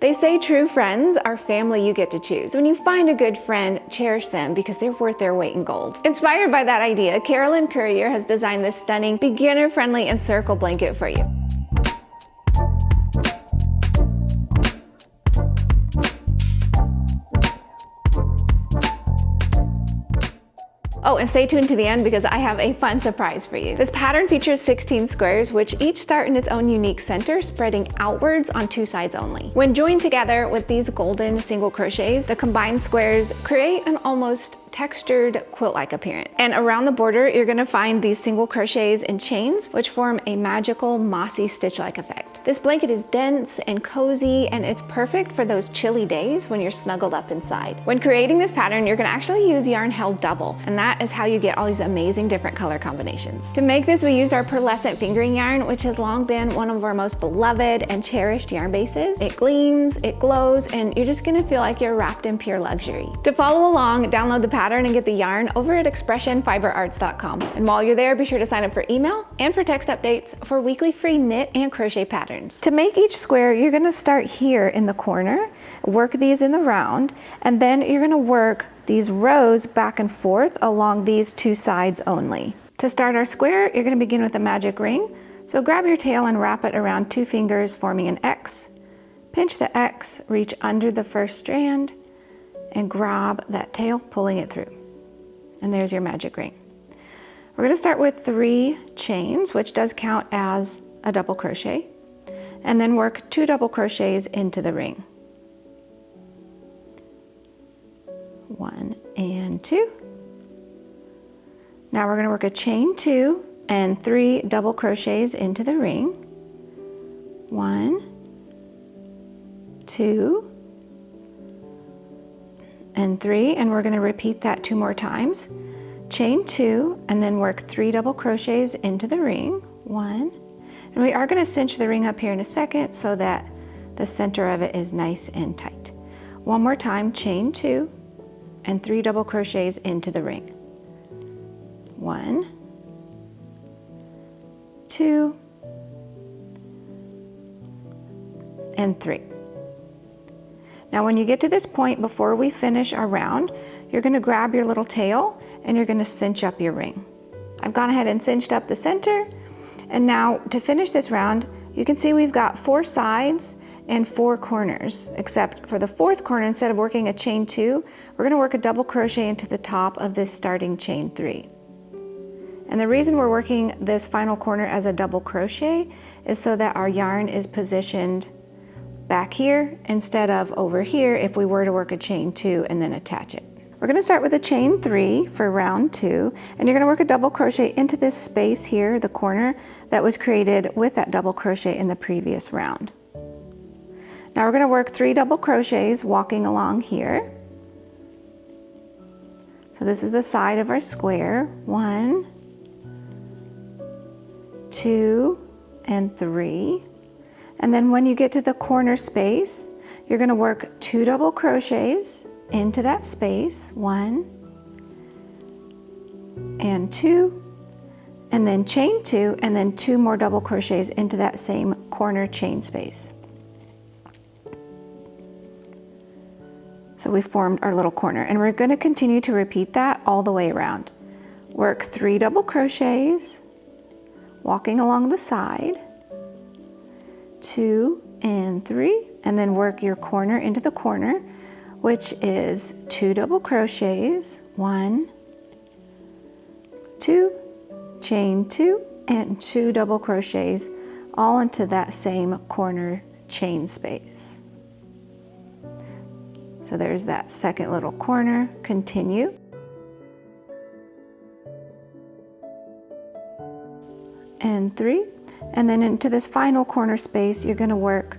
They say true friends are family you get to choose. When you find a good friend, cherish them because they're worth their weight in gold. Inspired by that idea, Carolyn Currier has designed this stunning, beginner-friendly Encircle blanket for you. Oh, and stay tuned to the end because I have a fun surprise for you. This pattern features 16 squares, which each start in its own unique center, spreading outwards on two sides only. When joined together with these golden single crochets, the combined squares create an almost textured quilt-like appearance. And around the border, you're gonna find these single crochets and chains, which form a magical mossy stitch-like effect. This blanket is dense and cozy, and it's perfect for those chilly days when you're snuggled up inside. When creating this pattern, you're gonna actually use yarn held double, and that is how you get all these amazing different color combinations. To make this, we used our pearlescent fingering yarn, which has long been one of our most beloved and cherished yarn bases. It gleams, it glows, and you're just gonna feel like you're wrapped in pure luxury. To follow along, download the pattern and get the yarn over at ExpressionFiberArts.com. And while you're there, be sure to sign up for email and for text updates for weekly free knit and crochet patterns. To make each square, you're gonna start here in the corner, work these in the round, and then you're gonna work these rows back and forth along these two sides only. To start our square, you're gonna begin with a magic ring. So grab your tail and wrap it around two fingers, forming an X. Pinch the X, reach under the first strand, and grab that tail, pulling it through. And there's your magic ring. We're gonna start with 3 chains, which does count as a double crochet, and then work 2 double crochets into the ring. 1 and 2. Now we're gonna work a chain 2 and 3 double crochets into the ring. 1, 2, and 3, and we're gonna repeat that 2 more times. Chain 2 and then work 3 double crochets into the ring. 1, and we are gonna cinch the ring up here in a second so that the center of it is nice and tight. 1 more time, chain 2 and 3 double crochets into the ring. 1, 2, and 3. Now when you get to this point before we finish our round, you're gonna grab your little tail and you're gonna cinch up your ring. I've gone ahead and cinched up the center, and now to finish this round, you can see we've got 4 sides and 4 corners, except for the 4th corner, instead of working a chain 2, we're gonna work a double crochet into the top of this starting chain 3. And the reason we're working this final corner as a double crochet is so that our yarn is positioned back here instead of over here if we were to work a chain 2 and then attach it. We're gonna start with a chain 3 for round 2, and you're gonna work a double crochet into this space here, the corner that was created with that double crochet in the previous round. Now we're gonna work 3 double crochets walking along here. So this is the side of our square. 1, 2, and 3. And then when you get to the corner space, you're gonna work 2 double crochets into that space. 1 and 2, and then chain 2, and then 2 more double crochets into that same corner chain space. So we formed our little corner, and we're gonna continue to repeat that all the way around. Work 3 double crochets, walking along the side, 2 and 3, and then work your corner into the corner, which is 2 double crochets, 1, 2, chain 2, and 2 double crochets all into that same corner chain space. So there's that second little corner. Continue. And 3. And then into this final corner space, you're gonna work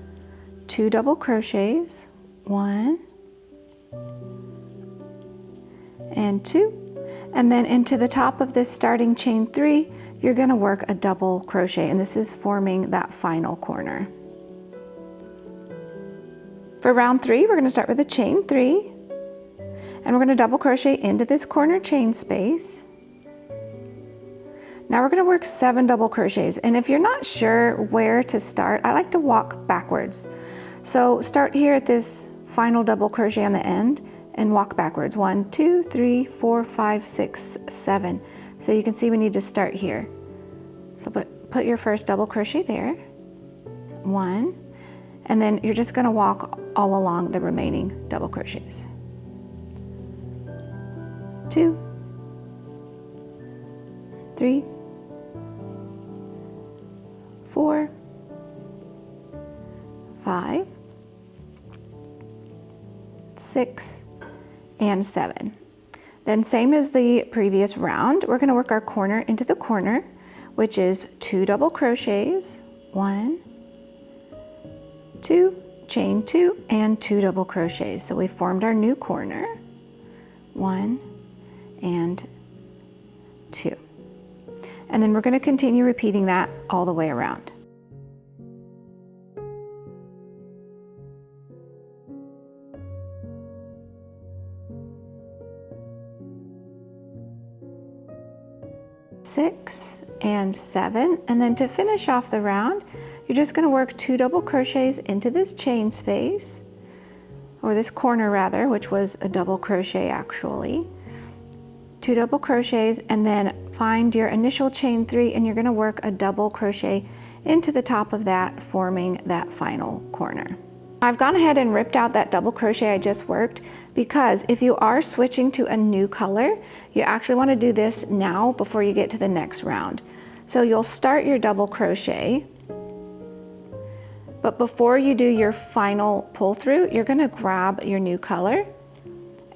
2 double crochets, 1 and 2. And then into the top of this starting chain 3, you're gonna work a double crochet, and this is forming that final corner. For round 3, we're gonna start with a chain 3, and we're gonna double crochet into this corner chain space. Now we're gonna work 7 double crochets, and if you're not sure where to start, I like to walk backwards. So start here at this final double crochet on the end and walk backwards. 1, 2, 3, 4, 5, 6, 7. So you can see we need to start here. So put your first double crochet there. 1, and then you're just going to walk all along the remaining double crochets. 2, 3, 4, 5, 6, and 7. Then same as the previous round, we're going to work our corner into the corner, which is 2 double crochets, 1, 2, chain 2, and 2 double crochets. So we formed our new corner, 1 and 2. And then we're going to continue repeating that all the way around. Six and 7, and then to finish off the round, you're just going to work 2 double crochets into this chain space, or this corner rather, which was a double crochet actually. 2 double crochets, and then find your initial chain 3, and you're going to work a double crochet into the top of that, forming that final corner. I've gone ahead and ripped out that double crochet I just worked, because if you are switching to a new color, you actually want to do this now before you get to the next round. So you'll start your double crochet, but before you do your final pull through, you're going to grab your new color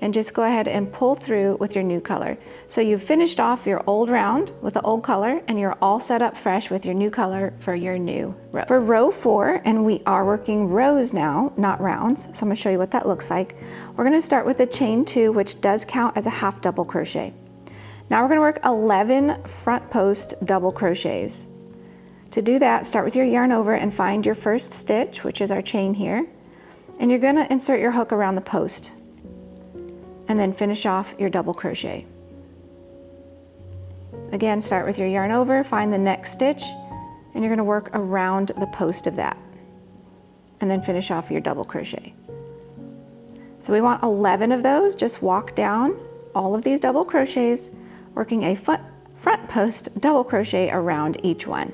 and just go ahead and pull through with your new color. So you've finished off your old round with the old color, and you're all set up fresh with your new color for your new row. For row 4, and we are working rows now, not rounds, so I'm going to show you what that looks like. We're going to start with a chain 2, which does count as a half double crochet. Now we're going to work 11 front post double crochets. To do that, start with your yarn over and find your first stitch, which is our chain here, and you're going to insert your hook around the post, and then finish off your double crochet. Again, start with your yarn over, find the next stitch, and you're going to work around the post of that, and then finish off your double crochet. So we want 11 of those. Just walk down all of these double crochets, working a front post double crochet around each one.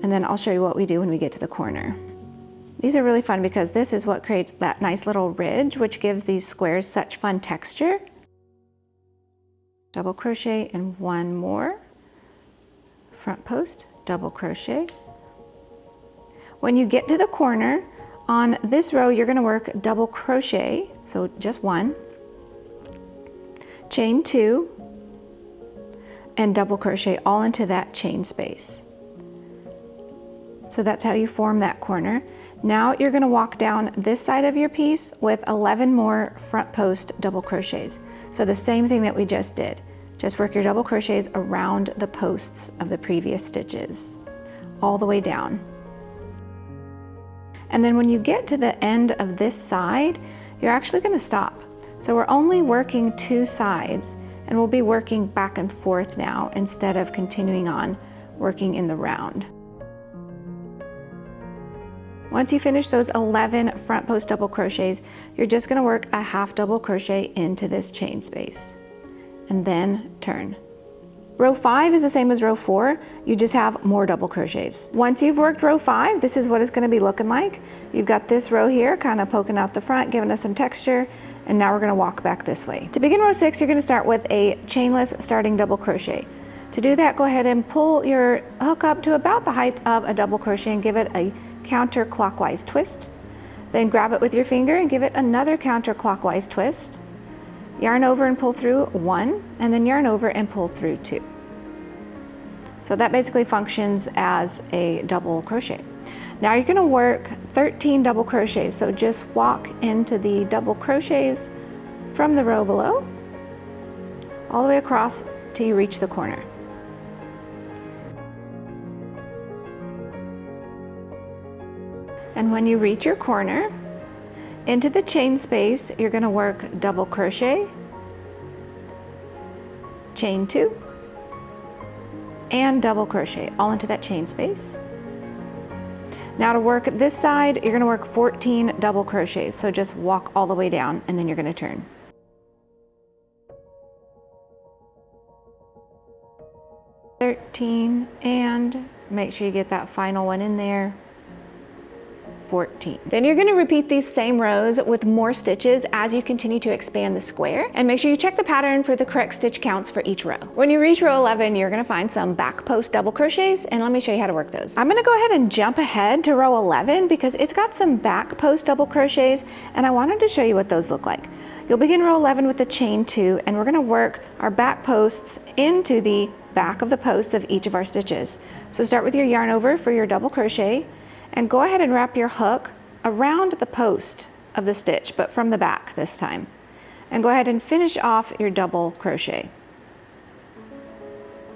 And then I'll show you what we do when we get to the corner. These are really fun because this is what creates that nice little ridge, which gives these squares such fun texture. Double crochet and 1 more. Front post, double crochet. When you get to the corner, on this row you're going to work double crochet, so just 1, chain 2, and double crochet all into that chain space. So that's how you form that corner. Now you're going to walk down this side of your piece with 11 more front post double crochets. So the same thing that we just did. Just work your double crochets around the posts of the previous stitches, all the way down. And then when you get to the end of this side, you're actually going to stop. So we're only working 2 sides, and we'll be working back and forth now instead of continuing on working in the round. Once you finish those 11 front post double crochets, you're just going to work a half double crochet into this chain space, and then turn. Row 5 is the same as row 4, you just have more double crochets. Once you've worked row 5, this is what it's going to be looking like. You've got this row here kind of poking out the front, giving us some texture, and now we're going to walk back this way. To begin row 6, you're going to start with a chainless starting double crochet. To do that, go ahead and pull your hook up to about the height of a double crochet and give it a counterclockwise twist. Then grab it with your finger and give it another counterclockwise twist. Yarn over and pull through 1, and then yarn over and pull through 2. So that basically functions as a double crochet. Now you're going to work 13 double crochets, so just walk into the double crochets from the row below all the way across till you reach the corner. And when you reach your corner, into the chain space, you're going to work double crochet, chain 2, and double crochet all into that chain space. Now to work this side, you're gonna work 14 double crochets. So just walk all the way down and then you're gonna turn. 13, and make sure you get that final one in there. 14. Then you're going to repeat these same rows with more stitches as you continue to expand the square, and make sure you check the pattern for the correct stitch counts for each row. When you reach row 11, you're going to find some back post double crochets, and let me show you how to work those. I'm going to go ahead and jump ahead to row 11 because it's got some back post double crochets, and I wanted to show you what those look like. You'll begin row 11 with a chain 2, and we're going to work our back posts into the back of the posts of each of our stitches. So start with your yarn over for your double crochet, and go ahead and wrap your hook around the post of the stitch, but from the back this time. And go ahead and finish off your double crochet.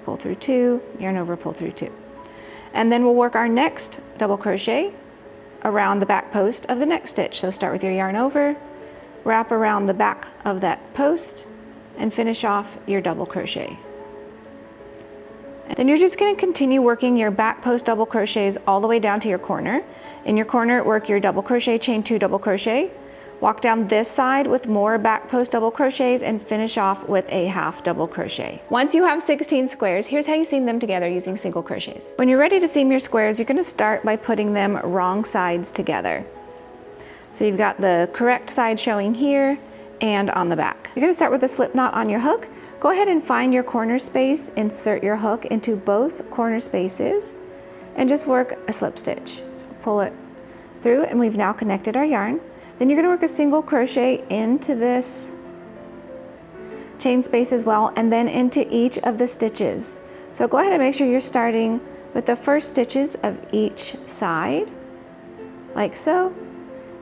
Pull through 2, yarn over, pull through 2. And then we'll work our next double crochet around the back post of the next stitch. So start with your yarn over, wrap around the back of that post, and finish off your double crochet. Then you're just going to continue working your back post double crochets all the way down to your corner. In your corner, work your double crochet, chain 2 double crochet, walk down this side with more back post double crochets, and finish off with a half double crochet. Once you have 16 squares, here's how you seam them together using single crochets. When you're ready to seam your squares, you're going to start by putting them wrong sides together. So you've got the correct side showing here and on the back. You're going to start with a slip knot on your hook. Go ahead and find your corner space, insert your hook into both corner spaces, and just work a slip stitch. So pull it through, and we've now connected our yarn. Then you're going to work a single crochet into this chain space as well, and then into each of the stitches. So go ahead and make sure you're starting with the first stitches of each side, like so,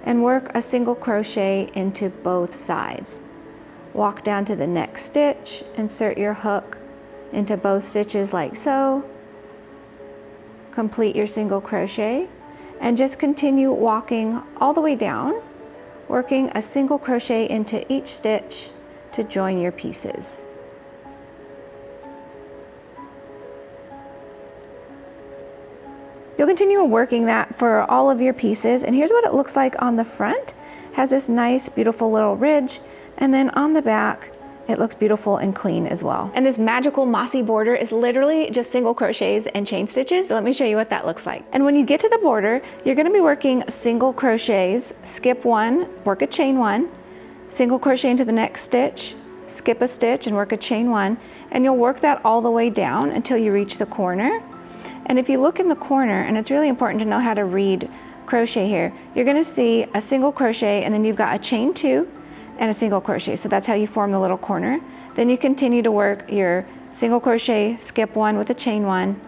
and work a single crochet into both sides. Walk down to the next stitch, insert your hook into both stitches like so, complete your single crochet, and just continue walking all the way down, working a single crochet into each stitch to join your pieces. You'll continue working that for all of your pieces, and here's what it looks like on the front. It has this nice, beautiful little ridge, and then on the back, it looks beautiful and clean as well. And this magical mossy border is literally just single crochets and chain stitches. So let me show you what that looks like. And when you get to the border, you're gonna be working single crochets, skip 1, work a chain 1, single crochet into the next stitch, skip a stitch and work a chain 1, and you'll work that all the way down until you reach the corner. And if you look in the corner, and it's really important to know how to read crochet here, you're gonna see a single crochet, and then you've got a chain 2, and a single crochet. So that's how you form the little corner. Then you continue to work your single crochet, skip 1 with a chain 1,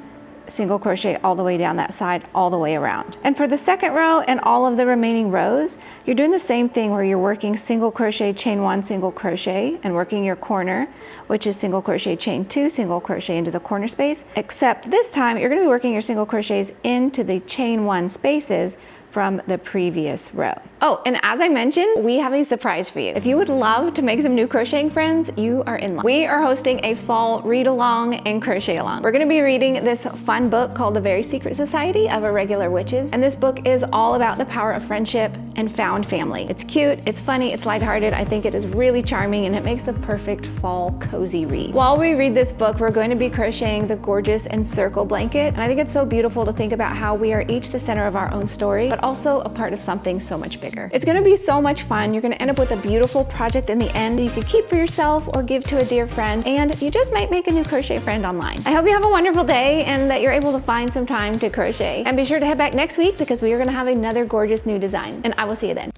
single crochet all the way down that side, all the way around. And for the second row and all of the remaining rows, you're doing the same thing where you're working single crochet, chain 1, single crochet, and working your corner, which is single crochet, chain 2, single crochet into the corner space, except this time you're going to be working your single crochets into the chain 1 spaces from the previous row. Oh, and as I mentioned, we have a surprise for you. If you would love to make some new crocheting friends, you are in luck. We are hosting a fall read along and crochet along. We're gonna be reading this fun book called The Very Secret Society of Irregular Witches. And this book is all about the power of friendship and found family. It's cute, it's funny, it's lighthearted. I think it is really charming, and it makes the perfect fall cozy read. While we read this book, we're going to be crocheting the gorgeous Encircle blanket. And I think it's so beautiful to think about how we are each the center of our own story, but also a part of something so much bigger. It's gonna be so much fun. You're gonna end up with a beautiful project in the end that you could keep for yourself or give to a dear friend, and you just might make a new crochet friend online. I hope you have a wonderful day and that you're able to find some time to crochet. And be sure to head back next week because we are gonna have another gorgeous new design, and I will see you then.